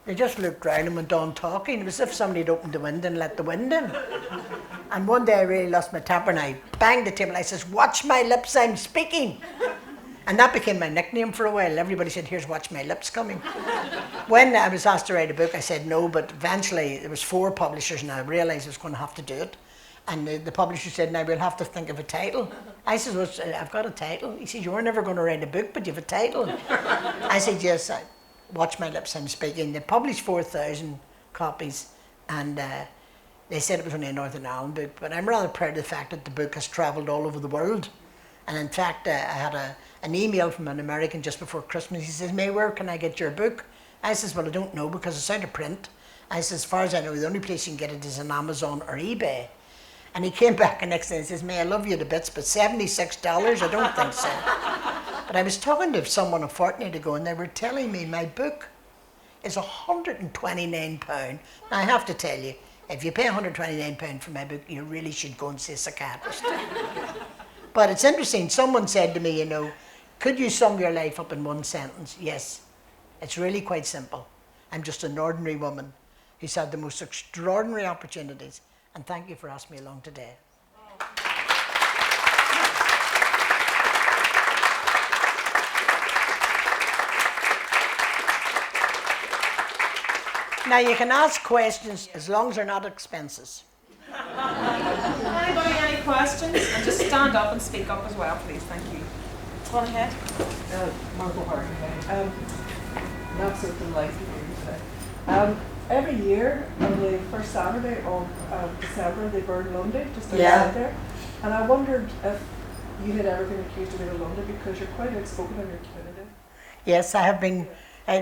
they just looked round and went on talking. It was as if somebody had opened the window and let the wind in. And one day I really lost my temper and I banged the table. I says, watch my lips, I'm speaking. And that became my nickname for a while. Everybody said, here's Watch My Lips coming. When I was asked to write a book, I said no, but eventually there was 4 publishers and I realised I was going to have to do it. And the publisher said, now we'll have to think of a title. I said, well, I've got a title. He said, you were never going to write a book, but you have a title. I said, yes, Watch My Lips, I'm Speaking. They published 4,000 copies and they said it was only a Northern Ireland book, but I'm rather proud of the fact that the book has travelled all over the world. And in fact, I had an email from an American just before Christmas. He says, May, where can I get your book? I says, well, I don't know because it's out of print. I says, as far as I know, the only place you can get it is on Amazon or eBay. And he came back the next day and says, May, I love you to bits, but $76? I don't think so. But I was talking to someone a fortnight ago and they were telling me my book is £129. Now I have to tell you, if you pay £129 for my book, you really should go and see a psychiatrist. But it's interesting, someone said to me, you know, could you sum your life up in one sentence? Yes, it's really quite simple. I'm just an ordinary woman who's had the most extraordinary opportunities, and thank you for asking me along today. Now you can ask questions as long as they're not expenses. Anybody any questions? And just stand up and speak up as well, please. Thank you. Go on ahead. Margot Harden. Not so delighted here today. Every year on the first Saturday of December they burn Lundy just outside there. And I wondered if you had ever been accused of being a Lundy because you're quite outspoken in your community. Yes, I have been.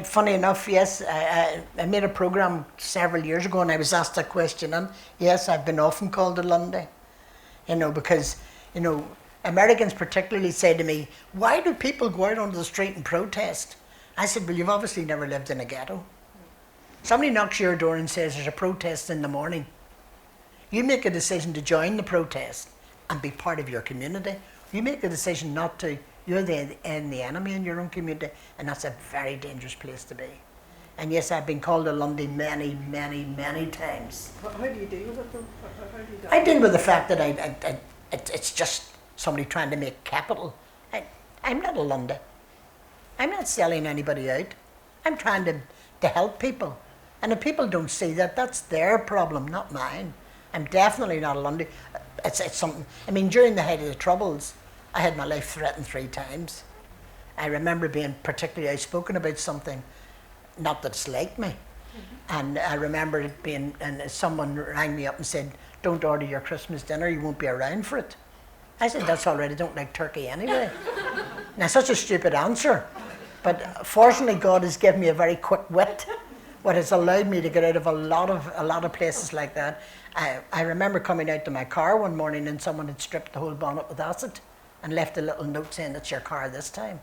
Funny enough, yes, I made a programme several years ago and I was asked that question, and yes, I've been often called a Lundy, you know, because, you know, Americans particularly say to me, why do people go out onto the street and protest? I said, well, you've obviously never lived in a ghetto. Somebody knocks your door and says there's a protest in the morning. You make a decision to join the protest and be part of your community. You make a decision not to. You're the enemy in your own community, and that's a very dangerous place to be. And yes, I've been called a Lundy many, many, many times. How do you deal with them? I deal with the fact that It's just somebody trying to make capital. I'm not a Lundy. I'm not selling anybody out. I'm trying to help people. And if people don't see that, that's their problem, not mine. I'm definitely not a Lundy. It's something, I mean, during the height of the Troubles, I had my life threatened 3 times. I remember being particularly outspoken about something, not that it's like me. And I remember it being, and someone rang me up and said, don't order your Christmas dinner, you won't be around for it. I said, that's all right, I don't like turkey anyway. Now, such a stupid answer, but fortunately God has given me a very quick wit, what has allowed me to get out of a lot of places like that. I remember coming out to my car one morning and someone had stripped the whole bonnet with acid and left a little note saying, it's your car this time.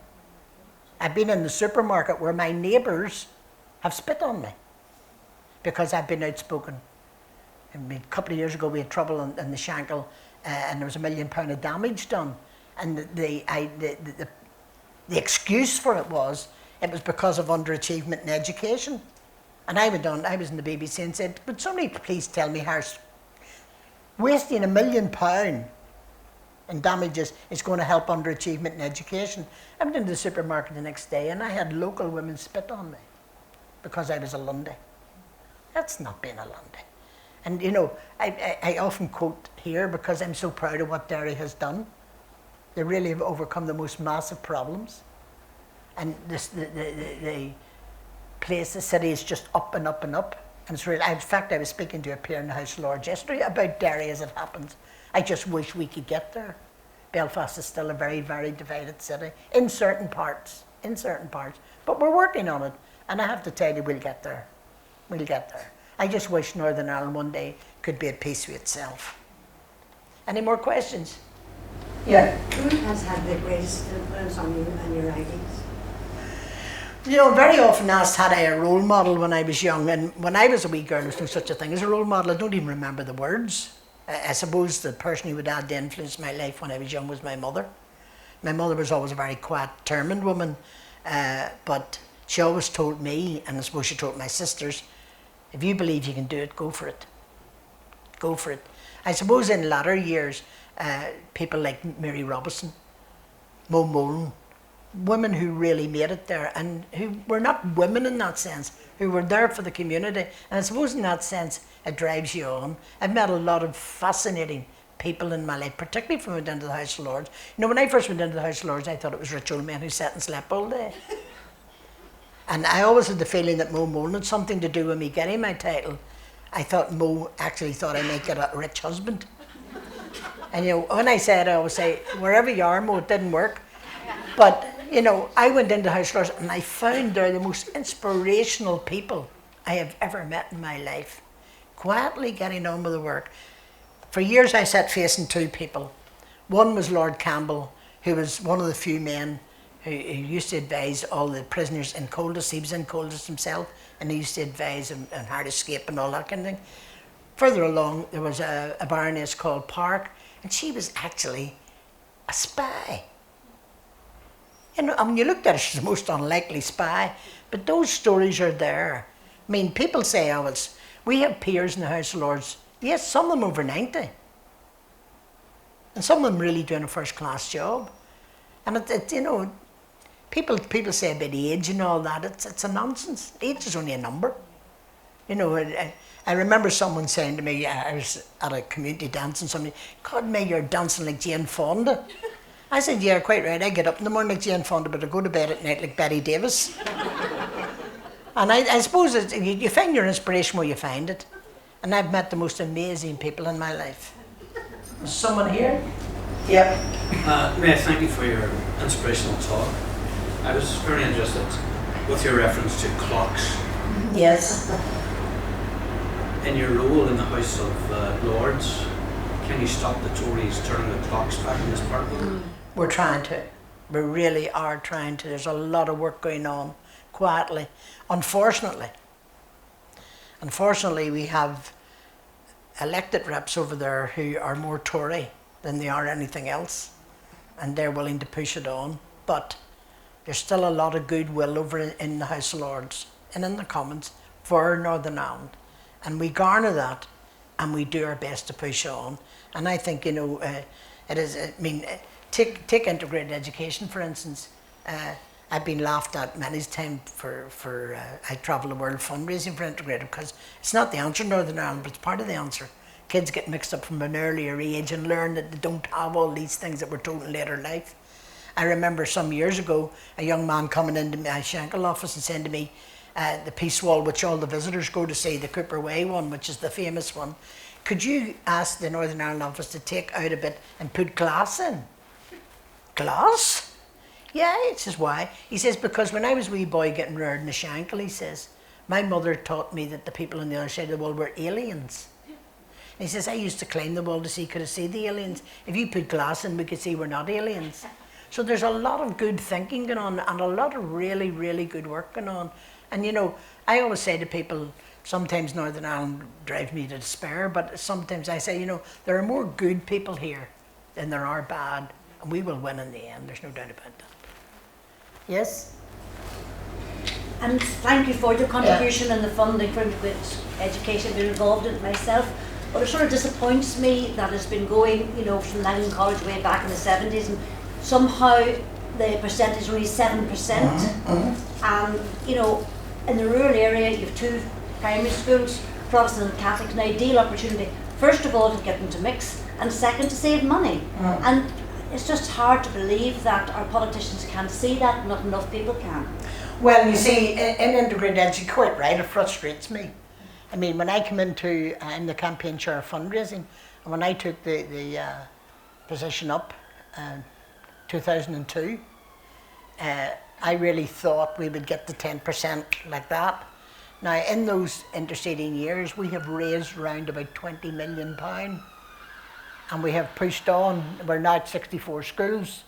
I've been in the supermarket where my neighbours have spit on me because I've been outspoken. I mean, a couple of years ago we had trouble in the Shankill and there was £1 million of damage done. And the excuse for it was because of underachievement in education. And I was in the BBC and said, would somebody please tell me how wasting £1 million in damages is going to help underachievement in education? I went into the supermarket the next day and I had local women spit on me because I was a Lundy. That's not being a Lundy. And you know, I often quote here because I'm so proud of what Derry has done. They really have overcome the most massive problems. And the place, the city is just up and up and up. And it's really, in fact, I was speaking to a peer in the House of Lords yesterday about Derry as it happens. I just wish we could get there. Belfast is still a very, very divided city in certain parts. But we're working on it. And I have to tell you, we'll get there. We'll get there. I just wish Northern Ireland one day could be at peace with itself. Any more questions? Yeah. Who has had the greatest influence on you and your writings? You know, very often asked, had I a role model when I was young? And when I was a wee girl, there was no such a thing as a role model. I don't even remember the words. I suppose the person who would add the influence in my life when I was young was my mother. My mother was always a very quiet, determined woman, but she always told me, and I suppose she told my sisters, if you believe you can do it, go for it. Go for it. I suppose in latter years, people like Mary Robinson, Mo Molan, women who really made it there and who were not women in that sense, who were there for the community. And I suppose in that sense, it drives you on. I've met a lot of fascinating people in my life, particularly from when I went into the House of Lords. You know, when I first went into the House of Lords, I thought it was rich old men who sat and slept all day. And I always had the feeling that Mo Molan had something to do with me getting my title. I thought Mo actually thought I might get a rich husband. And you know, when I said, I always say, wherever you are, Mo, it didn't work. But, you know, I went into House of Lords and I found they're the most inspirational people I have ever met in my life. Quietly getting on with the work. For years I sat facing 2 people. One was Lord Campbell, who was one of the few men who used to advise all the prisoners in Colditz. He was in Colditz himself, and he used to advise on how to escape and all that kind of thing. Further along, there was a baroness called Park, and she was actually a spy. You know, when you looked at her, she's the most unlikely spy, but those stories are there. I mean, people say, we have peers in the House of Lords. Yes, some of them over 90. And some of them really doing a first-class job. And you know, people say about age and all that, it's a nonsense. Age is only a number. You know, I remember someone saying to me, I was at a community dance and somebody, God, may you're dancing like Jane Fonda. I said, yeah, quite right. I get up in the morning like Jane Fonda, but I go to bed at night like Betty Davis. And I suppose you find your inspiration where you find it. And I've met the most amazing people in my life. Is someone here? Yep. May I thank you for your inspirational talk. I was very interested with your reference to clocks. Yes. In your role in the House of Lords, can you stop the Tories turning the clocks back in this party? We're trying to. We really are trying to. There's a lot of work going on quietly. Unfortunately, we have elected reps over there who are more Tory than they are anything else, and they're willing to push it on. But there's still a lot of goodwill over in the House of Lords and in the Commons for Northern Ireland, and we garner that, and we do our best to push on. And I think, you know, It is. I mean, take integrated education for instance. I've been laughed at many times for I travel the world fundraising for integrated because it's not the answer in Northern Ireland, but it's part of the answer. Kids get mixed up from an earlier age and learn that they don't have all these things that we're told in later life. I remember some years ago a young man coming into my Shankill office and saying to me, the Peace Wall, which all the visitors go to see, the Cooper Way one, which is the famous one, could you ask the Northern Ireland office to take out a bit and put glass in? Glass? Yeah, he says, why? He says, because when I was a wee boy getting reared in the Shankill, he says, my mother taught me that the people on the other side of the wall were aliens. And he says, I used to climb the wall to see, could I see the aliens? If you put glass in, we could see we're not aliens. So there's a lot of good thinking going on and a lot of really, really good work going on. And you know, I always say to people, sometimes Northern Ireland drives me to despair, but sometimes I say, you know, there are more good people here than there are bad, and we will win in the end, there's no doubt about that. Yes? And thank you for your contribution and the funding for integrated education. I've been involved in it myself. But it sort of disappoints me that it's been going, you know, from Langley College way back in the 70s, and somehow the percentage is only 7%. And, you know, in the rural area, you have 2 primary schools, Protestant and Catholic, an ideal opportunity, first of all, to get them to mix, and second, to save money. And it's just hard to believe that our politicians can't see that, not enough people can. Well, you see, in integrated education, quite right, it frustrates me. I mean, when I come into in the campaign chair of fundraising, and when I took the position up in 2002, I really thought we would get the 10% like that. Now, in those interceding years, we have raised around about £20 million, and we have pushed on. We're now at 64 schools.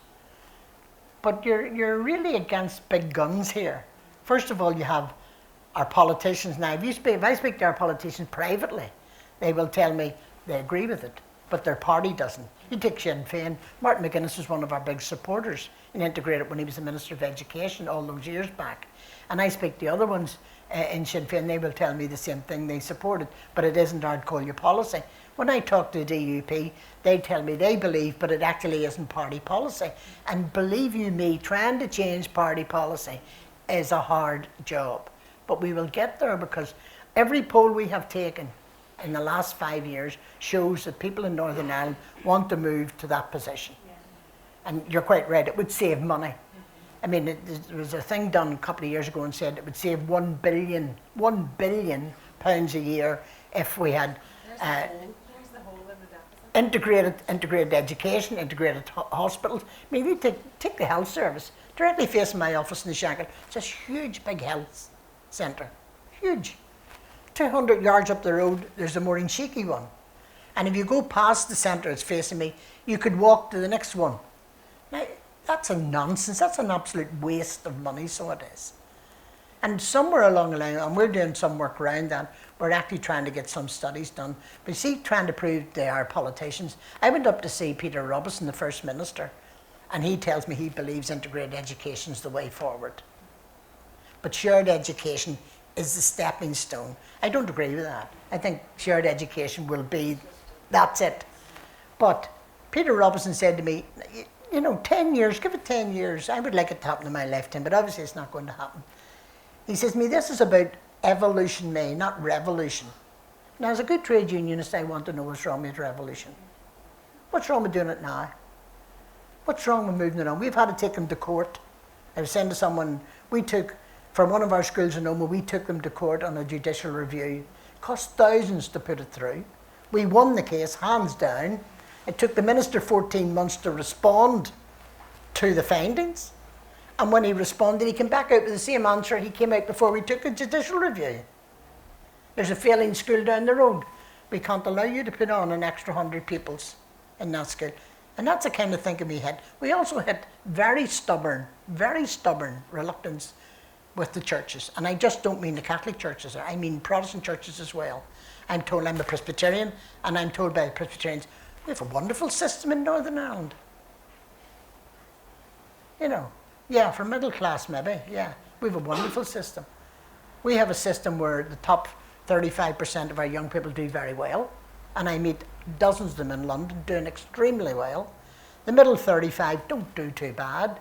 But you're really against big guns here. First of all, you have our politicians now. If I speak to our politicians privately, they will tell me they agree with it, but their party doesn't. You take Sinn Féin. Martin McGuinness was one of our big supporters in Integrated when he was the Minister of Education all those years back. And I speak to the other ones in Sinn Féin, they will tell me the same thing, they support it, but it isn't our Collier policy. When I talk to the DUP, they tell me they believe, but it actually isn't party policy. And believe you me, trying to change party policy is a hard job. But we will get there because every poll we have taken in the last 5 years shows that people in Northern Ireland want to move to that position. And you're quite right, it would save money. I mean, there was a thing done a couple of years ago and said it would save £1 billion pounds a year if we had integrated education, integrated hospitals. I mean, you take the health service, directly facing my office in the Shankill, it's a huge big health centre, huge. 200 yards up the road, there's a Maureen Sheeky one. And if you go past the centre it's facing me, you could walk to the next one. Now, that's a nonsense, that's an absolute waste of money, so it is. And somewhere along the line, and we're doing some work around that, we're actually trying to get some studies done. But you see, trying to prove to our politicians, I went up to see Peter Robinson, the First Minister, and he tells me he believes integrated education is the way forward. But shared education is the stepping stone. I don't agree with that. I think shared education will be, that's it. But Peter Robinson said to me, you know, 10 years, give it 10 years. I would like it to happen in my lifetime, but obviously it's not going to happen. He says to me, this is about evolution, May, not revolution. Now, as a good trade unionist, I want to know what's wrong with revolution. What's wrong with doing it now? What's wrong with moving it on? We've had to take them to court. I was saying to someone, we took, for one of our schools in Omagh, we took them to court on a judicial review. It cost thousands to put it through. We won the case, hands down. It took the minister 14 months to respond to the findings. And when he responded, he came back out with the same answer he came out before we took a judicial review. There's a failing school down the road. We can't allow you to put on an extra 100 pupils in that school. And that's the kind of thinking we had. We also had very stubborn reluctance with the churches. And I just don't mean the Catholic churches, I mean Protestant churches as well. I'm told, I'm a Presbyterian, and I'm told by Presbyterians, we have a wonderful system in Northern Ireland. You know, yeah, for middle class maybe, yeah. We have a wonderful system. We have a system where the top 35% of our young people do very well. And I meet dozens of them in London doing extremely well. The middle 35 don't do too bad.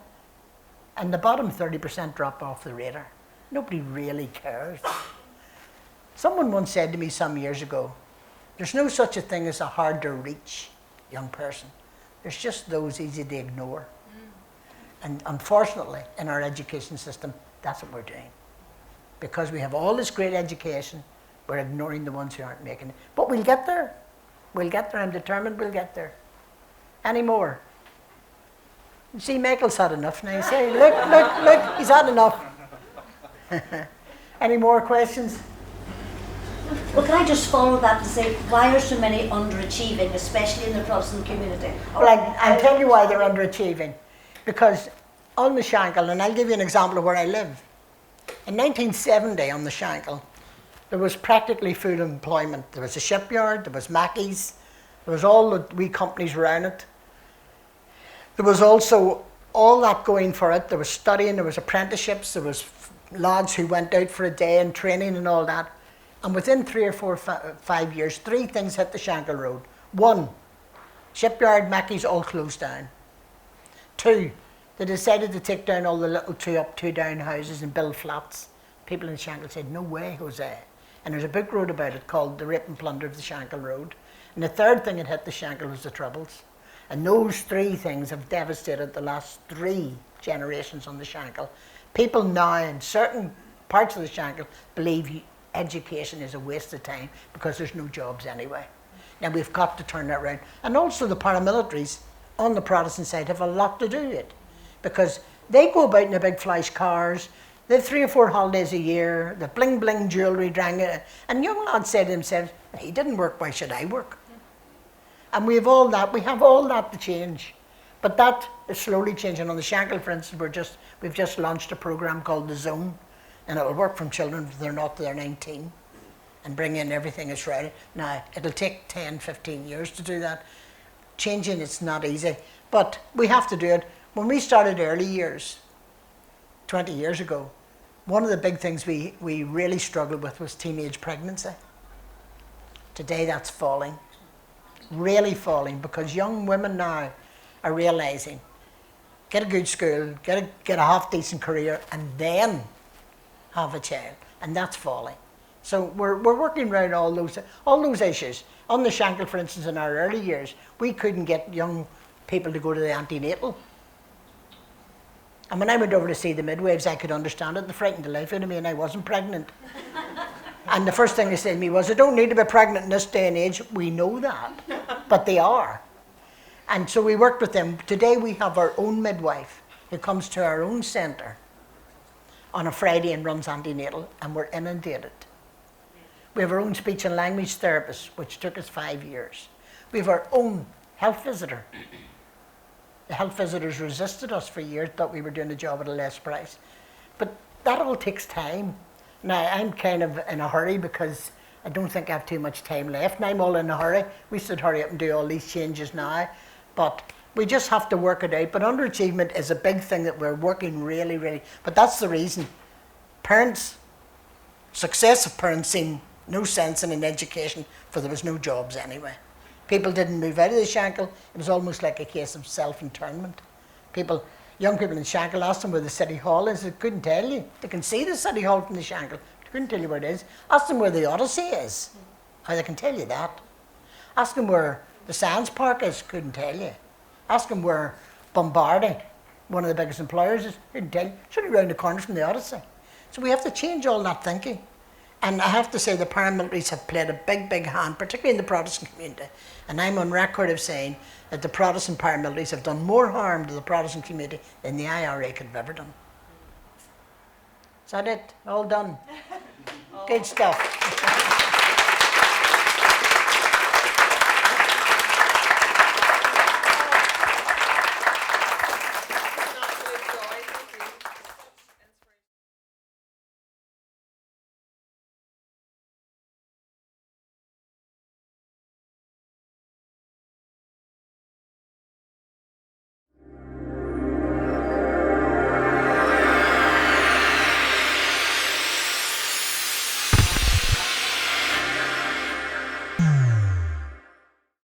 And the bottom 30% drop off the radar. Nobody really cares. Someone once said to me some years ago, there's no such a thing as a hard to reach young person. There's just those easy to ignore. And unfortunately, in our education system, that's what we're doing. Because we have all this great education, we're ignoring the ones who aren't making it. But we'll get there. We'll get there. I'm determined we'll get there. Any more? You see, Michael's had enough now. Say, look, he's had enough. Any more questions? Well, can I just follow that and say, why are so many underachieving, especially in the Protestant community? Well, I'll tell you why they're underachieving. Because on the Shankill, and I'll give you an example of where I live. In 1970 on the Shankill, there was practically full employment. There was a shipyard, there was Mackey's, there was all the wee companies around it. There was also all that going for it. There was studying, there was apprenticeships, there was lads who went out for a day and training and all that. And within 3 or 4 or 5 years, 3 things hit the Shankill Road. 1, shipyard, Mackey's all closed down. 2, they decided to take down all the little 2 up, 2 down houses and build flats. People in Shankill said, no way, Jose. And there's a book wrote about it called The Rape and Plunder of the Shankill Road. And the 3rd thing that hit the Shankill was the Troubles. And those 3 things have devastated the last 3 generations on the Shankill. People now in certain parts of the Shankill believe education is a waste of time because there's no jobs anyway. Now we've got to turn that around. And also the paramilitaries on the Protestant side have a lot to do with it because they go about in the big flash cars, they have 3 or 4 holidays a year, the bling bling jewellery, and young lads say to themselves, he didn't work, why should I work? And we have all that to change. But that is slowly changing. On the Shankill, for instance, we've just launched a programme called The Zone, and it will work from children if they're not, they're 19, and bring in everything that's right. Now, it'll take 10, 15 years to do that. Changing it's not easy, but we have to do it. When we started early years, 20 years ago, one of the big things we really struggled with was teenage pregnancy. Today that's falling, really falling, because young women now are realising, get a good school, get a half decent career, and then have a child, and that's falling. So we're working around all those issues. On the Shankill, for instance, in our early years, we couldn't get young people to go to the antenatal. And when I went over to see the midwives, I could understand it. They frightened the life out of me, and I wasn't pregnant. And the first thing they said to me was, I don't need to be pregnant in this day and age. We know that, but they are. And so we worked with them. Today we have our own midwife who comes to our own centre on a Friday and runs antenatal, and we're inundated. We have our own speech and language therapist, which took us 5 years. We have our own health visitor. The health visitors resisted us for years, thought we were doing the job at a less price. But that all takes time. Now, I'm kind of in a hurry because I don't think I have too much time left. And I'm all in a hurry. We should hurry up and do all these changes now. But we just have to work it out. But underachievement is a big thing that we're working really. But that's the reason. Parents, successive parents seen no sense in an education for there was no jobs anyway. People didn't move out of the Shankill. It was almost like a case of self-internment. Young people in Shankill asked them where the City Hall is. They couldn't tell you. They can see the City Hall from the Shankill. They couldn't tell you where it is. Ask them where the Odyssey is. How they can tell you that. Ask them where the Science Park is. Couldn't tell you. Ask them where Bombardier, one of the biggest employers, is. Couldn't tell you. It's only around the corner from the Odyssey. So we have to change all that thinking. And I have to say the paramilitaries have played a big hand, particularly in the Protestant community. And I'm on record of saying that the Protestant paramilitaries have done more harm to the Protestant community than the IRA could have ever done. Is that it? All done? Good stuff.